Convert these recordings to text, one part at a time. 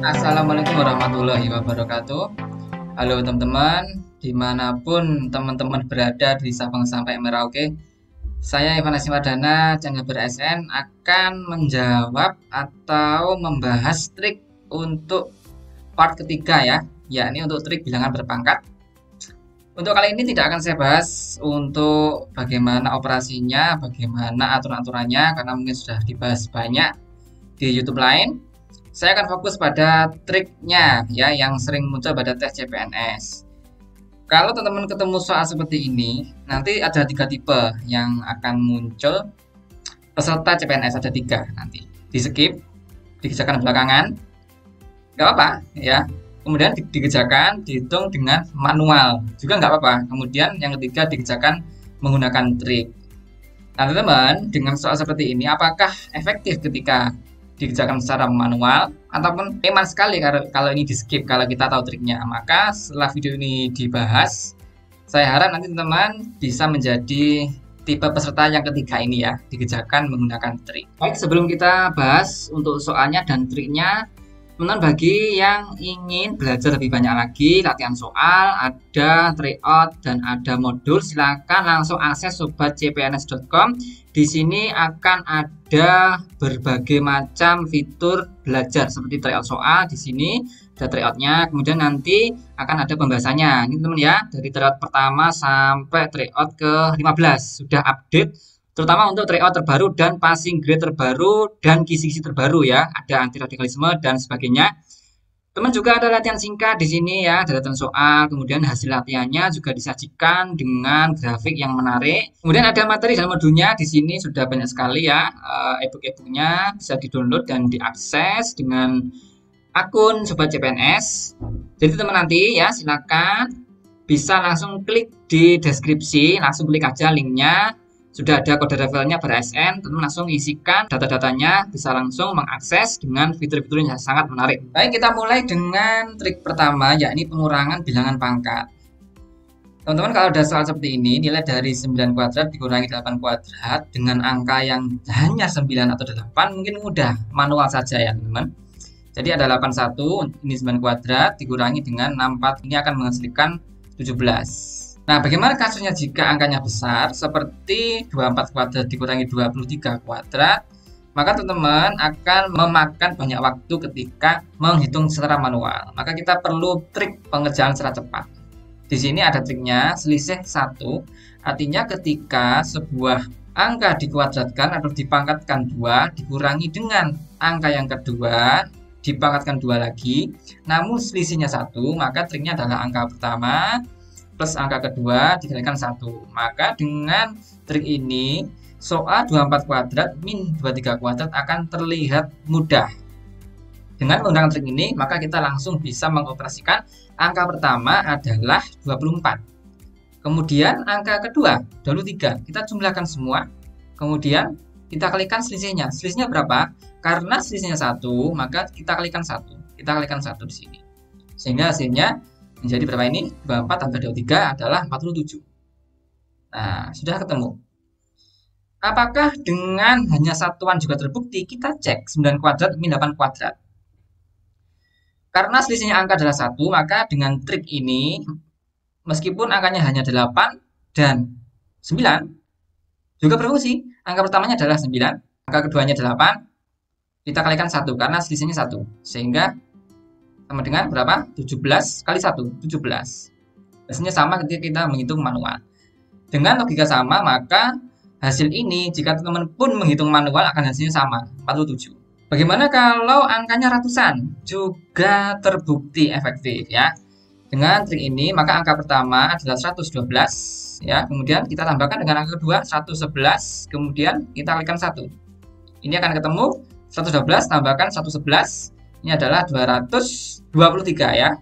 Assalamualaikum warahmatullahi wabarakatuh. Halo teman-teman, dimanapun teman-teman berada di Sabang sampai Merauke. Saya Ivan Asimadana, channel BerSN akan menjawab atau membahas trik untuk part ketiga ya, yakni untuk trik bilangan berpangkat. Untuk kali ini tidak akan saya bahas untuk bagaimana operasinya, bagaimana aturan-aturannya, karena mungkin sudah dibahas banyak di YouTube lain. Saya akan fokus pada triknya ya, yang sering muncul pada tes CPNS. Kalau teman-teman ketemu soal seperti ini, nanti ada 3 tipe yang akan muncul peserta CPNS, ada 3 nanti. Di skip, dikerjakan belakangan, nggak apa-apa ya. Kemudian dikerjakan, dihitung dengan manual, juga nggak apa-apa. Kemudian yang ketiga dikerjakan menggunakan trik. Nah teman-teman, dengan soal seperti ini, apakah efektif ketika dikerjakan secara manual ataupun eman sekali kalau ini di skip, kalau kita tahu triknya? Maka setelah video ini dibahas, saya harap nanti teman-teman bisa menjadi tipe peserta yang ketiga ini ya, dikerjakan menggunakan trik. Baik, sebelum kita bahas untuk soalnya dan triknya, teman-teman bagi yang ingin belajar lebih banyak lagi latihan soal, ada tryout dan ada modul, silakan langsung akses sobatcpns.com. Di sini akan ada berbagai macam fitur belajar seperti tryout soal. Di sini ada tryoutnya, kemudian nanti akan ada pembahasannya. Ini teman ya, dari tryout pertama sampai tryout ke-15 sudah update, terutama untuk tryout terbaru dan passing grade terbaru dan kisi-kisi terbaru ya, ada anti radikalisme dan sebagainya. Teman juga ada latihan singkat di sini ya, ada latihan soal, kemudian hasil latihannya juga disajikan dengan grafik yang menarik. Kemudian ada materi dan modulnya di sini sudah banyak sekali ya, e-book-nya bisa di-download dan diakses dengan akun Sobat CPNS. Jadi teman nanti ya silakan bisa langsung klik di deskripsi, langsung klik aja linknya. Sudah ada kode referralnya BerSN, teman langsung isikan data-datanya, bisa langsung mengakses dengan fitur-fitur yang sangat menarik. Baik, kita mulai dengan trik pertama, yakni pengurangan bilangan pangkat. Teman-teman kalau ada soal seperti ini, nilai dari 9 kuadrat dikurangi 8 kuadrat dengan angka yang hanya 9 atau 8, mungkin mudah, manual saja ya teman-teman. Jadi ada 81, ini 9 kuadrat, dikurangi dengan 64, ini akan menghasilkan 17. Nah, bagaimana kasusnya jika angkanya besar seperti 24 kuadrat dikurangi 23 kuadrat? Maka teman-teman akan memakan banyak waktu ketika menghitung secara manual. Maka kita perlu trik pengerjaan secara cepat. Di sini ada triknya, selisih 1. Artinya ketika sebuah angka dikuadratkan atau dipangkatkan 2 dikurangi dengan angka yang kedua dipangkatkan 2 lagi, namun selisihnya 1, maka triknya adalah angka pertama plus angka kedua dikalikan 1. Maka dengan trik ini soal 24 kuadrat min 23 kuadrat akan terlihat mudah. Dengan menggunakan trik ini maka kita langsung bisa mengoperasikan angka pertama adalah 24. Kemudian angka kedua 23, kita jumlahkan semua. Kemudian kita kalikan selisihnya. Selisihnya berapa? Karena selisihnya 1, maka kita kalikan 1. Kita kalikan 1 di sini. Sehingga hasilnya menjadi berapa ini? 24 tambah 23 adalah 47. Nah, sudah ketemu. Apakah dengan hanya satuan juga terbukti? Kita cek 9 kuadrat min 8 kuadrat. Karena selisihnya angka adalah 1, maka dengan trik ini, meskipun angkanya hanya 8 dan 9, juga berfungsi. Angka pertamanya adalah 9, angka keduanya 8, kita kalikan 1, karena selisihnya 1. Sehingga sama dengan berapa? 17 kali 1, 17. Hasilnya sama ketika kita menghitung manual. Dengan logika sama, maka hasil ini jika teman-teman pun menghitung manual akan hasilnya sama, 47. Bagaimana kalau angkanya ratusan? Juga terbukti efektif ya. Dengan trik ini, maka angka pertama adalah 112 ya. Kemudian kita tambahkan dengan angka kedua 111, kemudian kita kalikan 1. Ini akan ketemu 112 tambahkan 111. Ini adalah 223 ya.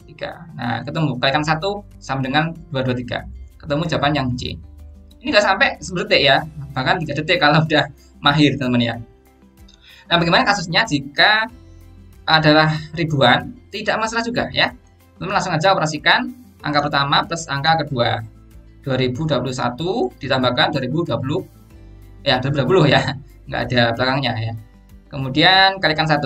3. Nah, ketemu. Kalikan 1 sama dengan 223. Ketemu jawaban yang C. Ini nggak sampai 10 detik ya. Bahkan 3 detik kalau udah mahir teman-teman ya. Nah, bagaimana kasusnya jika adalah ribuan? Tidak masalah juga ya. Teman langsung aja operasikan angka pertama plus angka kedua. 2021 ditambahkan 2020 ya 2020 ya. nggak ada belakangnya ya. Kemudian kalikan 1.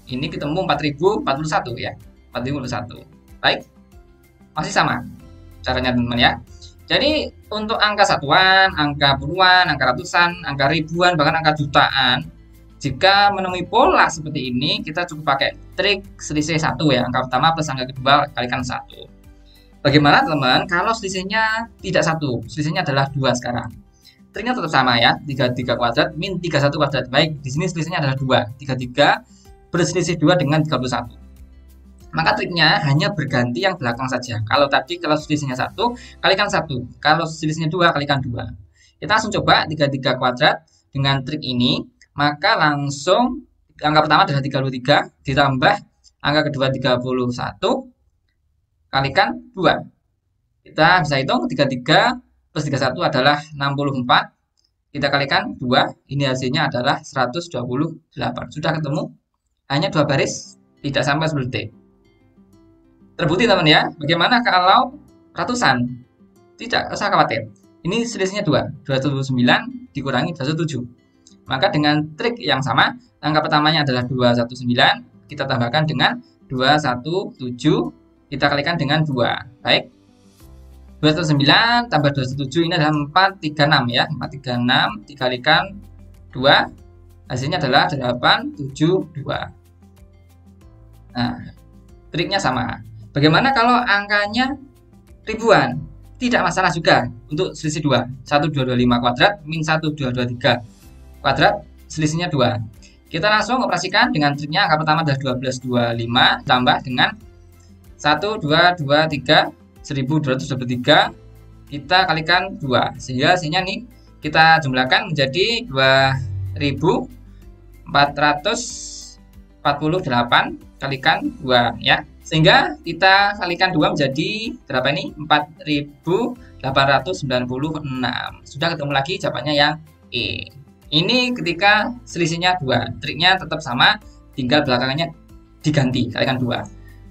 Ini ketemu 4041 ya. 4041. Baik, masih sama caranya teman-teman ya. Jadi untuk angka satuan, angka puluhan, angka ratusan, angka ribuan, bahkan angka jutaan, jika menemui pola seperti ini, kita cukup pakai trik selisih 1 ya. Angka pertama plus angka kedua kalikan 1. Bagaimana teman-teman kalau selisihnya tidak 1, selisihnya adalah 2 sekarang? Triknya tetap sama ya, 33 kuadrat min 31 kuadrat. Baik, di sini selisihnya adalah 2. 33 berselisih 2 dengan 31. Maka triknya hanya berganti yang belakang saja. Kalau selisihnya 1, kalikan 1. Kalau selisihnya 2, kalikan 2. Kita langsung coba 33 kuadrat dengan trik ini. Maka langsung angka pertama adalah 33 ditambah angka kedua 31 kalikan 2. Kita bisa hitung 33 plus 31 adalah 64. Kita kalikan 2. Ini hasilnya adalah 128. Sudah ketemu? Hanya 2 baris, tidak sampai 10 detik. Terbukti teman ya. Bagaimana kalau ratusan? Tidak usah khawatir. Ini selisihnya 2. 219 dikurangi 27. Maka dengan trik yang sama, angka pertamanya adalah 219. Kita tambahkan dengan 217. Kita kalikan dengan 2. Baik. 209 tambah 217 ini adalah 436 ya. 436 dikalikan 2. Hasilnya adalah 872. Nah, triknya sama. Bagaimana kalau angkanya ribuan? Tidak masalah juga untuk selisih 2. 1225 kuadrat min 1223 kuadrat, selisihnya 2. Kita langsung operasikan dengan triknya. Angka pertama adalah 1225 tambah dengan 1223 1223 kita kalikan 2 sehingga hasilnya nih kita jumlahkan menjadi 2448 kalikan 2 ya, sehingga kita kalikan 2 menjadi berapa ini? 4896. Sudah ketemu lagi jawabannya yang E. Ini ketika selisihnya 2. Triknya tetap sama, tinggal belakangnya diganti kalikan 2.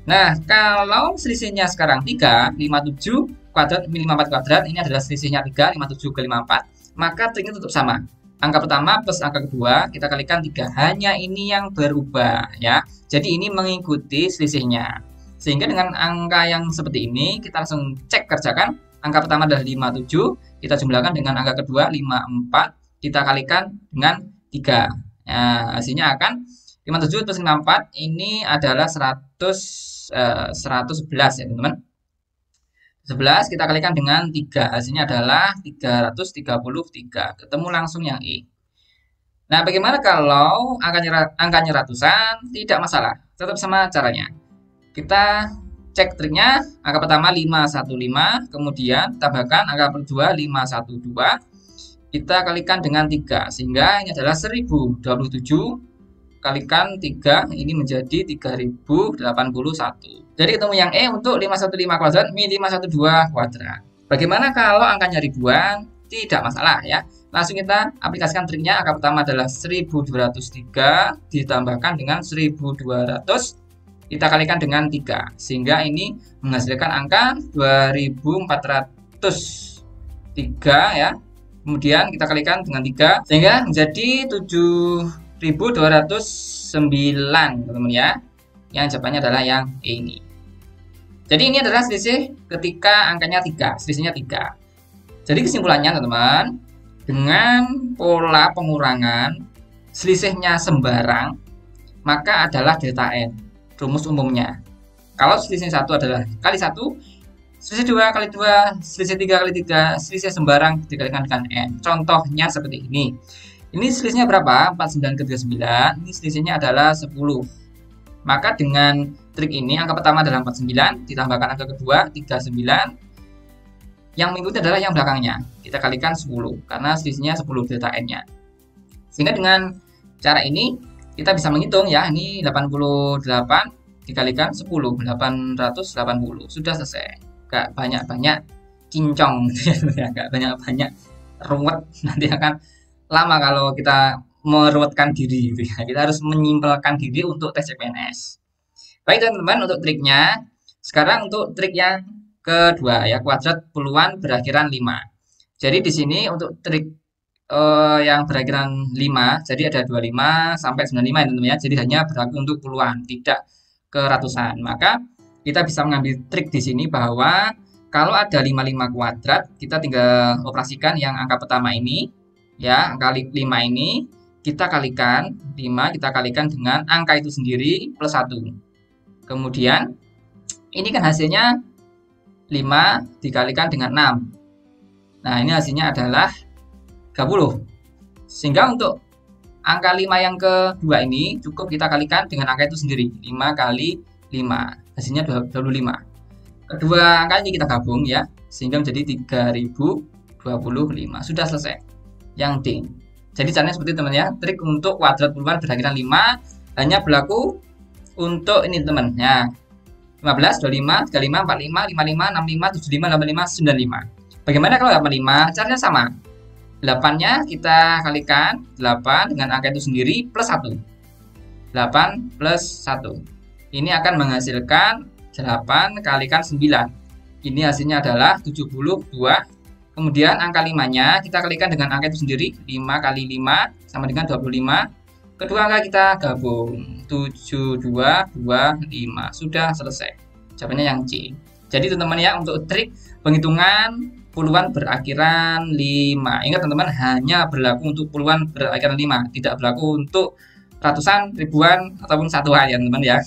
Nah, kalau selisihnya sekarang 3, 57 kuadrat min 54 kuadrat, ini adalah selisihnya 3, 57 ke 54, maka triknya tetap sama. Angka pertama plus angka kedua, kita kalikan 3. Hanya ini yang berubah ya. Jadi ini mengikuti selisihnya. Sehingga dengan angka yang seperti ini, kita langsung cek kerjakan. Angka pertama adalah 57, kita jumlahkan dengan angka kedua 54, kita kalikan dengan 3. Nah, hasilnya akan 57 plus 54 ini adalah 111 ya teman-teman. 11 kita kalikan dengan 3, hasilnya adalah 333. Ketemu langsung yang E. Nah, bagaimana kalau angkanya ratusan? Tidak masalah, tetap sama caranya. Kita cek triknya. Angka pertama 515, kemudian tambahkan angka kedua 512. Kita kalikan dengan 3 sehingga ini adalah 1027 kalikan 3, ini menjadi 3081. Jadi ketemu yang E untuk 515 kuadrat min 512 kuadrat. Bagaimana kalau angkanya ribuan? Tidak masalah ya. Langsung kita aplikasikan triknya. Angka pertama adalah 1203 ditambahkan dengan 1200, kita kalikan dengan 3 sehingga ini menghasilkan angka 2403 ya. Kemudian kita kalikan dengan 3 sehingga menjadi 7209 teman-teman ya. Yang jawabannya adalah yang E ini. Jadi ini adalah selisih ketika angkanya 3, selisihnya 3. Jadi kesimpulannya teman-teman, dengan pola pengurangan selisihnya sembarang, maka adalah delta N, rumus umumnya. Kalau selisihnya 1 adalah kali 1, selisih 2 kali 2, selisih 3 kali 3, selisih sembarang dikalikan dengan N. Contohnya seperti ini. Ini selisihnya berapa? 49 ke 39, ini selisihnya adalah 10. Maka dengan trik ini, angka pertama adalah 49, ditambahkan angka kedua 39. Yang mengikuti adalah yang belakangnya. Kita kalikan 10, karena selisihnya 10 delta N-nya. Sehingga dengan cara ini, kita bisa menghitung ya, ini 88 dikalikan 10, 880. Sudah selesai. Gak banyak-banyak cincong, gak banyak-banyak ruwet. Nanti akan lama kalau kita meruwetkan diri gitu ya. Kita harus menyimpelkan diri untuk tes CPNS. Baik teman-teman, untuk triknya. Sekarang untuk trik yang kedua ya, kuadrat puluhan berakhiran 5. Jadi di sini untuk trik yang berakhiran 5. Jadi ada 25 sampai 95 ya teman-teman ya. Jadi hanya berlaku untuk puluhan, tidak ke ratusan. Maka kita bisa mengambil trik di sini bahwa kalau ada 55 kuadrat, kita tinggal operasikan yang angka pertama ini ya, angka 5 ini kita kalikan 5 kita kalikan dengan angka itu sendiri plus 1. Kemudian ini kan hasilnya 5 dikalikan dengan 6. Nah, ini hasilnya adalah 30. Sehingga untuk angka 5 yang kedua ini cukup kita kalikan dengan angka itu sendiri. 5 kali 5. Hasilnya 25. Kedua angka ini kita gabung ya. Sehingga menjadi 3025. Sudah selesai. Yang D. Jadi caranya seperti itu teman ya. Trik untuk kuadrat puluhan berakhiran 5 hanya berlaku untuk ini teman ya. 15, 25, 35, 45, 55, 65, 75, 85, 95. Bagaimana kalau 85? Caranya sama. 8-nya kita kalikan 8 dengan angka itu sendiri plus 1. 8 plus 1. Ini akan menghasilkan 8 kalikan 9. Ini hasilnya adalah 72. Kemudian angka 5-nya kita kalikan dengan angka itu sendiri. 5 kali 5 sama dengan 25. Kedua angka kita gabung. 7225. Sudah selesai. Jawabannya yang C. Jadi teman-teman ya, untuk trik penghitungan puluhan berakhiran 5. Ingat teman-teman, hanya berlaku untuk puluhan berakhiran 5. Tidak berlaku untuk ratusan, ribuan, ataupun satuan ya teman-teman ya.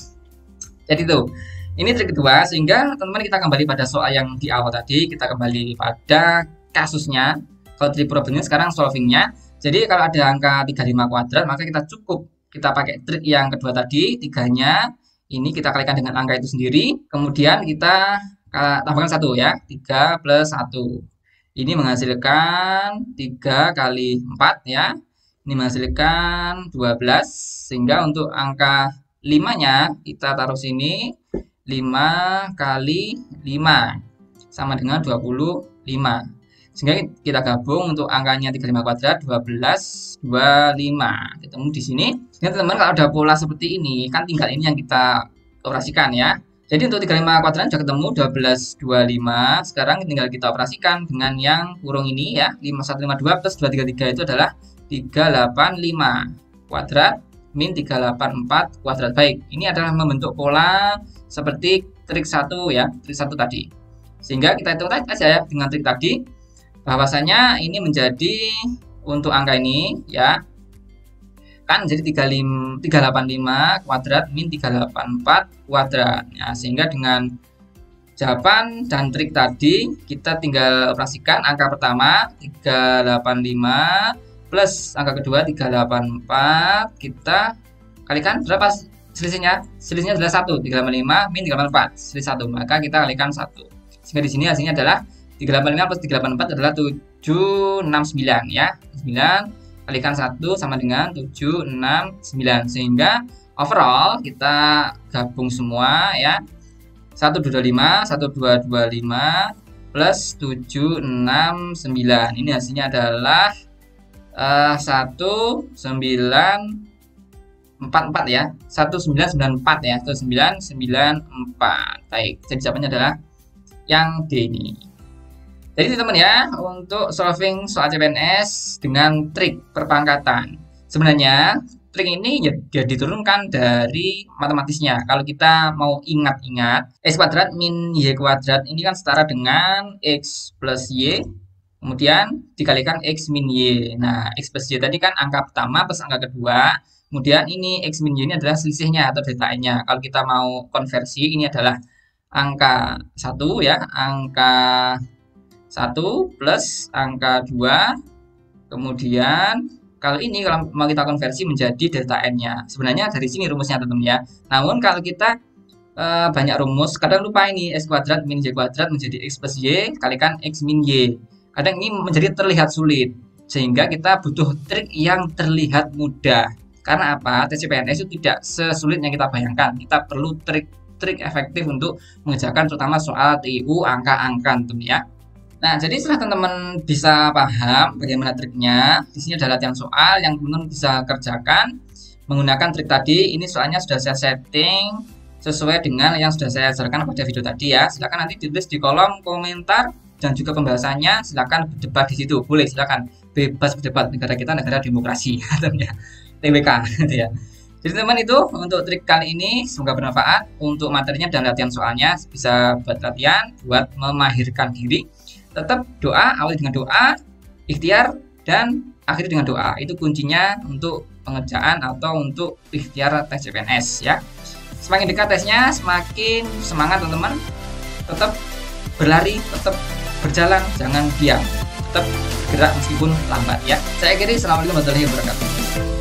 Jadi itu. Ini trik kedua, sehingga teman-teman kita kembali pada soal yang di awal tadi. Kita kembali pada kasusnya. Kalau trik problemnya sekarang solvingnya. Jadi kalau ada angka 35 kuadrat, maka kita cukup kita pakai trik yang kedua tadi. 3-nya ini kita kalikan dengan angka itu sendiri. Kemudian kita tambahkan 1 ya. 3 plus 1. Ini menghasilkan 3 kali 4 ya. Ini menghasilkan 12. Sehingga untuk angka 5-nya kita taruh sini. 5 kali 5 sama dengan 25. Sehingga kita gabung untuk angkanya 35 kuadrat 12 25. Ketemu di sini. Sehingga teman-teman kalau ada pola seperti ini kan tinggal ini yang kita operasikan ya. Jadi untuk 35 kuadrat sudah ketemu 12 25. Sekarang tinggal kita operasikan dengan yang kurung ini ya. 5152 plus 233 itu adalah 385 kuadrat min 384 kuadrat. Baik, ini adalah membentuk pola seperti trik 1 ya, trik 1 tadi. Sehingga kita hitung aja ya dengan trik tadi bahwasanya ini menjadi untuk angka ini ya kan menjadi 385 kuadrat min 384 kuadrat ya, sehingga dengan jawaban dan trik tadi kita tinggal operasikan angka pertama 385 plus angka kedua 384, kita kalikan berapa selisihnya? Selisihnya adalah 1, 385 min 384, selisih 1, maka kita kalikan 1. Sehingga di sini hasilnya adalah 385 plus 384 adalah 769 ya. 9 kalikan 1 sama dengan 769. Sehingga overall kita gabung semua ya. 1225, 1225 plus 769. Ini hasilnya adalah 1944 ya. 1994 ya. 1994. Baik, jadi jawabannya adalah yang D ini. Jadi teman-teman ya, untuk solving soal CPNS dengan trik perpangkatan. Sebenarnya trik ini ya diturunkan dari matematisnya. Kalau kita mau ingat-ingat, X kuadrat min Y kuadrat ini kan setara dengan X plus Y, kemudian dikalikan X min Y. Nah, X plus Y tadi kan angka pertama plus angka kedua. Kemudian ini X min Y ini adalah selisihnya atau delta N-nya. Kalau kita mau konversi, ini adalah angka 1 ya, angka 1 plus angka 2. Kemudian kalau ini kalau mau kita konversi menjadi delta N-nya. Sebenarnya dari sini rumusnya teman-teman ya. Namun kalau kita banyak rumus, kadang lupa ini X kuadrat min Y kuadrat menjadi X plus Y kalikan X min Y. Kadang ini menjadi terlihat sulit. Sehingga kita butuh trik yang terlihat mudah. Karena apa? Tes CPNS itu tidak sesulit yang kita bayangkan. Kita perlu trik efektif untuk mengerjakan terutama soal TIU angka-angka teman ya. Nah, jadi setelah teman-teman bisa paham bagaimana triknya, di sini ada latihan soal yang teman-teman bisa kerjakan menggunakan trik tadi. Ini soalnya sudah saya setting sesuai dengan yang sudah saya ajarkan pada video tadi ya. Silakan nanti ditulis di kolom komentar dan juga pembahasannya. Silakan berdebat di situ. Boleh, silakan. bebas berdebat. Negara kita negara demokrasi, katanya TWK, gitu ya. Jadi teman itu untuk trik kali ini semoga bermanfaat untuk materinya dan latihan soalnya, bisa buat latihan, buat memahirkan diri. Tetap doa, awali dengan doa, ikhtiar, dan akhiri dengan doa. Itu kuncinya untuk pengerjaan atau untuk ikhtiar tes CPNS ya. Semakin dekat tesnya, semakin semangat teman-teman. Tetap berlari, tetap berjalan, jangan diam. Tetap gerak meskipun lambat ya. Saya akhiri, assalamualaikum warahmatullahi wabarakatuh.